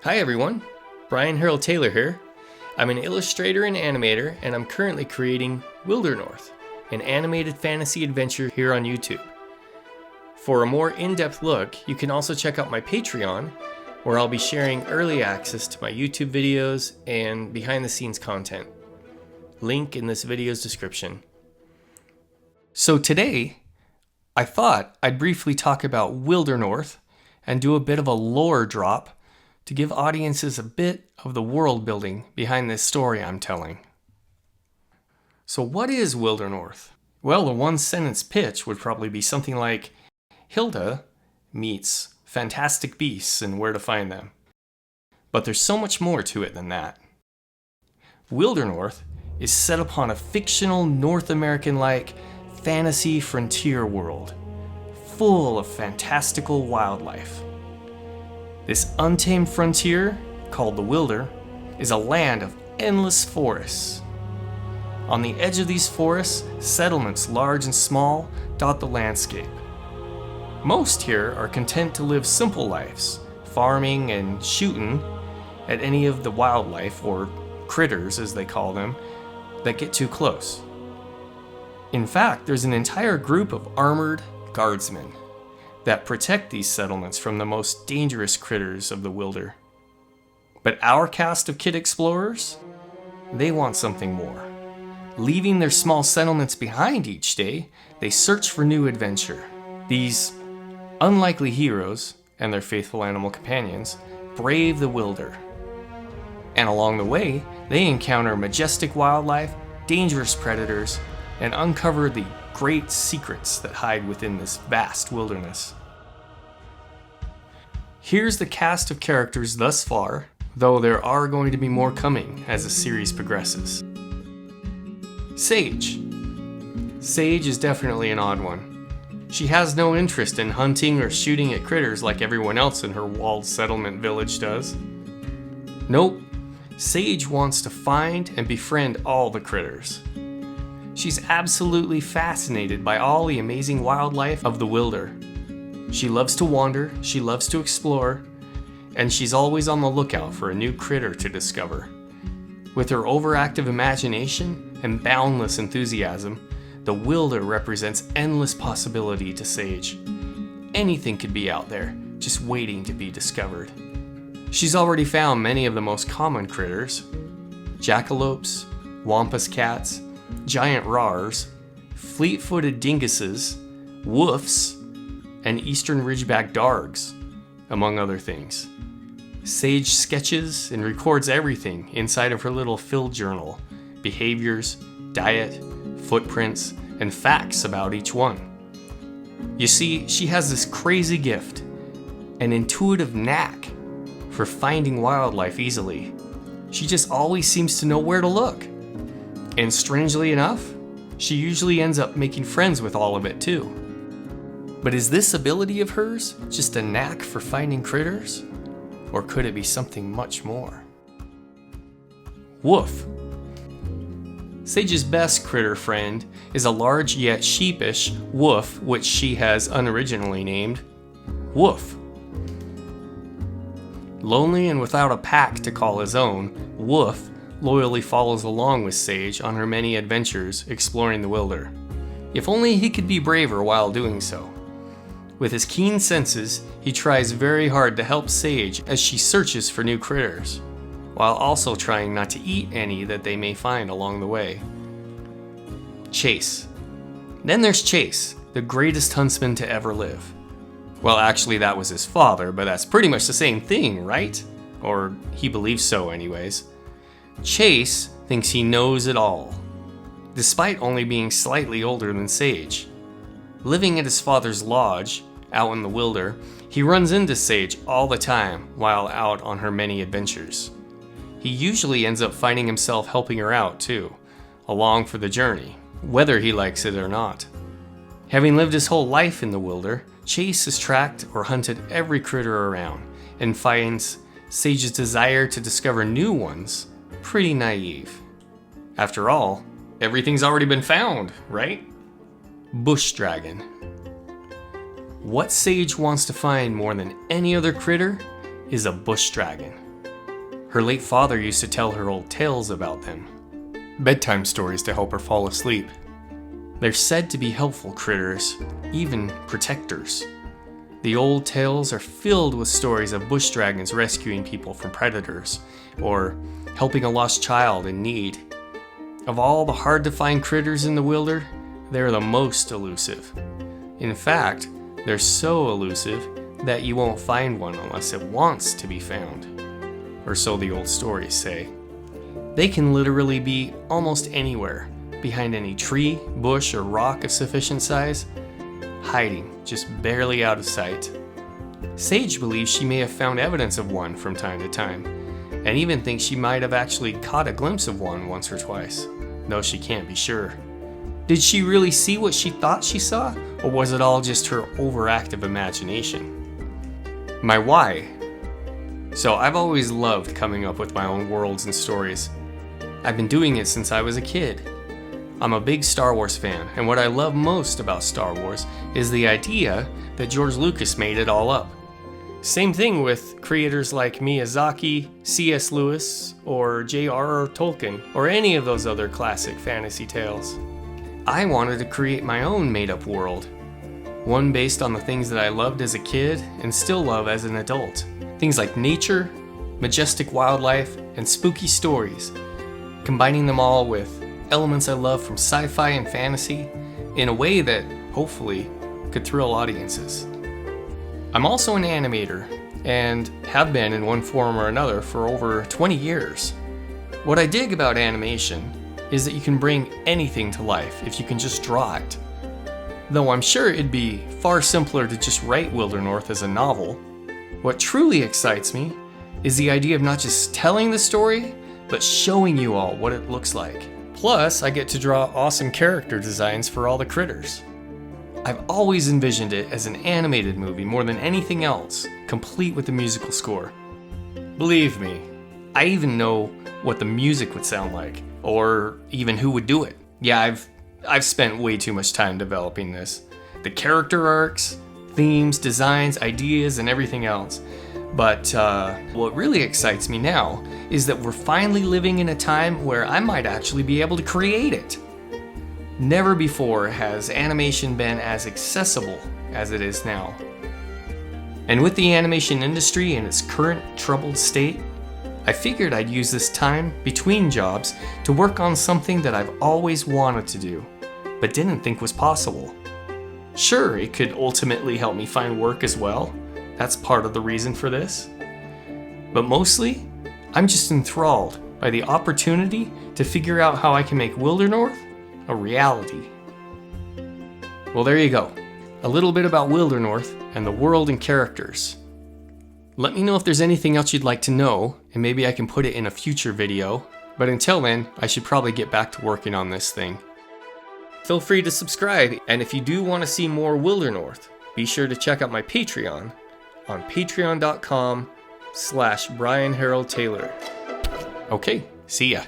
Hi everyone, Brian Harold Taylor here. I'm an illustrator and animator, and I'm currently creating WILDERNORTH, an animated fantasy adventure here on YouTube. For a more in-depth look, you can also check out my Patreon, where I'll be sharing early access to my YouTube videos and behind-the-scenes content. Link in this video's description. So today, I thought I'd briefly talk about WILDERNORTH and do a bit of a lore drop to give audiences a bit of the world building behind this story I'm telling. So what is WILDERNORTH? Well, the one sentence pitch would probably be something like, Hilda meets fantastic beasts and where to find them. But there's so much more to it than that. WILDERNORTH is set upon a fictional North American-like fantasy frontier world, full of fantastical wildlife. This untamed frontier, called the Wilder, is a land of endless forests. On the edge of these forests, settlements large and small dot the landscape. Most here are content to live simple lives, farming and shooting at any of the wildlife, or critters as they call them, that get too close. In fact, there's an entire group of armored guardsmen that protect these settlements from the most dangerous critters of the Wilder. But our cast of kid explorers, they want something more. Leaving their small settlements behind each day, they search for new adventure. These unlikely heroes and their faithful animal companions brave the Wilder. And along the way, they encounter majestic wildlife, dangerous predators, and uncover the great secrets that hide within this vast wilderness. Here's the cast of characters thus far, though there are going to be more coming as the series progresses. Sage. Sage is definitely an odd one. She has no interest in hunting or shooting at critters like everyone else in her walled settlement village does. Nope, Sage wants to find and befriend all the critters. She's absolutely fascinated by all the amazing wildlife of the Wilder. She loves to wander, she loves to explore, and she's always on the lookout for a new critter to discover. With her overactive imagination and boundless enthusiasm, the Wilder represents endless possibility to Sage. Anything could be out there, just waiting to be discovered. She's already found many of the most common critters: jackalopes, wampus cats, giant rars, fleet-footed dinguses, woofs, and eastern ridgeback dargs, among other things. Sage sketches and records everything inside of her little field journal: behaviors, diet, footprints, and facts about each one. You see, she has this crazy gift, an intuitive knack for finding wildlife easily. She just always seems to know where to look. And strangely enough, she usually ends up making friends with all of it too. But is this ability of hers just a knack for finding critters? Or could it be something much more? Woof. Sage's best critter friend is a large yet sheepish woof, which she has unoriginally named Woof. Lonely and without a pack to call his own, Woof loyally follows along with Sage on her many adventures exploring the Wilder. If only he could be braver while doing so. With his keen senses, he tries very hard to help Sage as she searches for new critters, while also trying not to eat any that they may find along the way. Chase. Then there's Chase, the greatest huntsman to ever live. Well, actually that was his father, but that's pretty much the same thing, right? Or he believes so anyways. Chase thinks he knows it all, despite only being slightly older than Sage. Living at his father's lodge, out in the Wilder, he runs into Sage all the time while out on her many adventures. He usually ends up finding himself helping her out too, along for the journey, whether he likes it or not. Having lived his whole life in the Wilder, Chase has tracked or hunted every critter around, and finds Sage's desire to discover new ones pretty naive. After all, everything's already been found, right? Bush dragon. What Sage wants to find more than any other critter is a bush dragon. Her late father used to tell her old tales about them. Bedtime stories to help her fall asleep. They're said to be helpful critters, even protectors. The old tales are filled with stories of bush dragons rescuing people from predators, or helping a lost child in need. Of all the hard-to-find critters in the wilder, they're the most elusive. In fact, they're so elusive that you won't find one unless it wants to be found. Or so the old stories say. They can literally be almost anywhere, behind any tree, bush, or rock of sufficient size, hiding just barely out of sight. Sage believes she may have found evidence of one from time to time, and even thinks she might have actually caught a glimpse of one once or twice, though she can't be sure. Did she really see what she thought she saw, or was it all just her overactive imagination? My why. So I've always loved coming up with my own worlds and stories. I've been doing it since I was a kid. I'm a big Star Wars fan, and what I love most about Star Wars is the idea that George Lucas made it all up. Same thing with creators like Miyazaki, C.S. Lewis, or J.R.R. Tolkien, or any of those other classic fantasy tales. I wanted to create my own made-up world, one based on the things that I loved as a kid and still love as an adult. Things like nature, majestic wildlife, and spooky stories, combining them all with elements I love from sci-fi and fantasy in a way that, hopefully, could thrill audiences. I'm also an animator, and have been in one form or another for over 20 years. What I dig about animation is that you can bring anything to life if you can just draw it. Though I'm sure it'd be far simpler to just write WILDERNORTH as a novel, what truly excites me is the idea of not just telling the story, but showing you all what it looks like. Plus, I get to draw awesome character designs for all the critters. I've always envisioned it as an animated movie more than anything else, complete with a musical score. Believe me, I even know what the music would sound like, or even who would do it. Yeah, I've spent way too much time developing this. The character arcs, themes, designs, ideas, and everything else. But what really excites me now is that we're finally living in a time where I might actually be able to create it. Never before has animation been as accessible as it is now. And with the animation industry in its current troubled state, I figured I'd use this time between jobs to work on something that I've always wanted to do, but didn't think was possible. Sure, it could ultimately help me find work as well. That's part of the reason for this. But mostly, I'm just enthralled by the opportunity to figure out how I can make WILDERNORTH a reality. Well, there you go. A little bit about WILDERNORTH and the world and characters. Let me know if there's anything else you'd like to know, and maybe I can put it in a future video. But until then, I should probably get back to working on this thing. Feel free to subscribe, and if you do want to see more WILDERNORTH, be sure to check out my Patreon on patreon.com/Brian Harold Taylor. Okay, see ya.